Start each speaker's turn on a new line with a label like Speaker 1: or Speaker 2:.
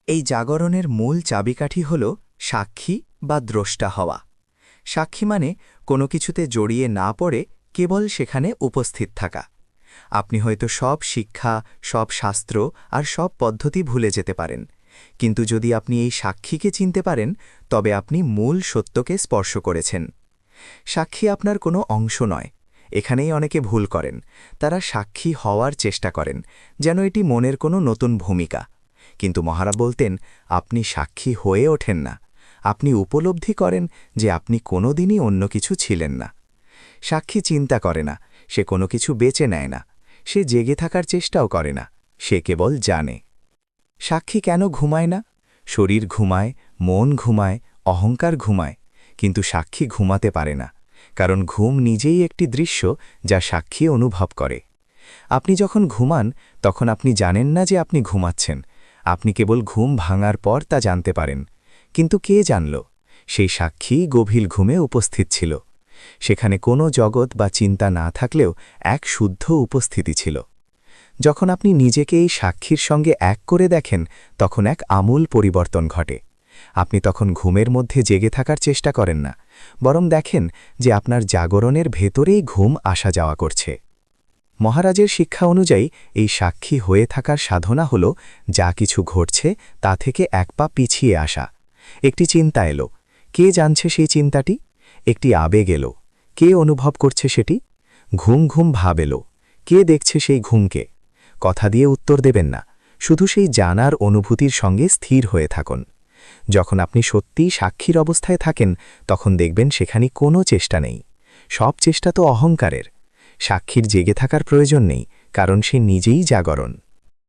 Speaker 1: এই জাগরণের মূল চাবিকাঠি হল সাক্ষী বা দ্রষ্টা হওয়া। সাক্ষী মানে কোনো কিছুতে জড়িয়ে না পড়ে কেবল সেখানে উপস্থিত থাকা। আপনি হয়তো সব শিক্ষা, সব শাস্ত্র আর সব পদ্ধতি ভুলে যেতে পারেন, কিন্তু যদি আপনি এই সাক্ষীকে চিনতে পারেন, তবে আপনি মূল সত্যকে স্পর্শ করেছেন। সাক্ষী আপনার কোনো অংশ নয়। এখানেই অনেকে ভুল করেন। তারা সাক্ষী হওয়ার চেষ্টা করেন, যেন এটি মনের কোনো নতুন ভূমিকা। কিন্তু মহারাজ বলতেন, আপনি সাক্ষী হয়ে ওঠেন না, আপনি উপলব্ধি করেন যে আপনি কোনোদিনই অন্য কিছু ছিলেন না। সাক্ষী চিন্তা করে না, সে কোনো কিছু বেছে নেয় না, সে জেগে থাকার চেষ্টাও করে না, সে কেবল জানে। সাক্ষী কেন ঘুমায় না? শরীর ঘুমায়, মন ঘুমায়, অহংকার ঘুমায়, কিন্তু সাক্ষী ঘুমাতে পারে না, কারণ ঘুম নিজেই একটি দৃশ্য যা সাক্ষী অনুভব করে। আপনি যখন ঘুমান, তখন আপনি জানেন না যে আপনি ঘুমাচ্ছেন, আপনি কেবল ঘুম ভাঙার পর তা জানতে পারেন। কিন্তু কে জানল? সেই সাক্ষী গভীর ঘুমে উপস্থিত ছিল। সেখানে কোনো জগৎ বা চিন্তা না থাকলেও এক শুদ্ধ উপস্থিতি ছিল। যখন আপনি নিজেকে এই সাক্ষীর সঙ্গে এক করে দেখেন, তখন এক আমূল পরিবর্তন ঘটে। আপনি তখন ঘুমের মধ্যে জেগে থাকার চেষ্টা করেন না, বরং দেখেন যে আপনার জাগরণের ভেতরেই ঘুম আসা যাওয়া করছে। মহারাজের শিক্ষা অনুযায়ী এই সাক্ষী হয়ে থাকার সাধনা হল যা কিছু ঘটছে তা থেকে এক পা পিছিয়ে আসা। একটি চিন্তা এলো, কে জানছে সেই চিন্তাটি? একটি আবেগ এলো, কে অনুভব করছে সেটি? ঘুম ঘুম ভাব এলো, কে দেখছে সেই ঘুমকে? কথা দিয়ে উত্তর দেবেন না, শুধু সেই জানার অনুভূতির সঙ্গে স্থির হয়ে থাকুন। যখন আপনি সত্যিই সাক্ষীর অবস্থায় থাকেন, তখন দেখবেন সেখানে কোনো চেষ্টা নেই। সব চেষ্টা তো অহংকারের। সাক্ষীর জেগে থাকার প্রয়োজন নেই, কারণ সে নিজেই জাগরণ।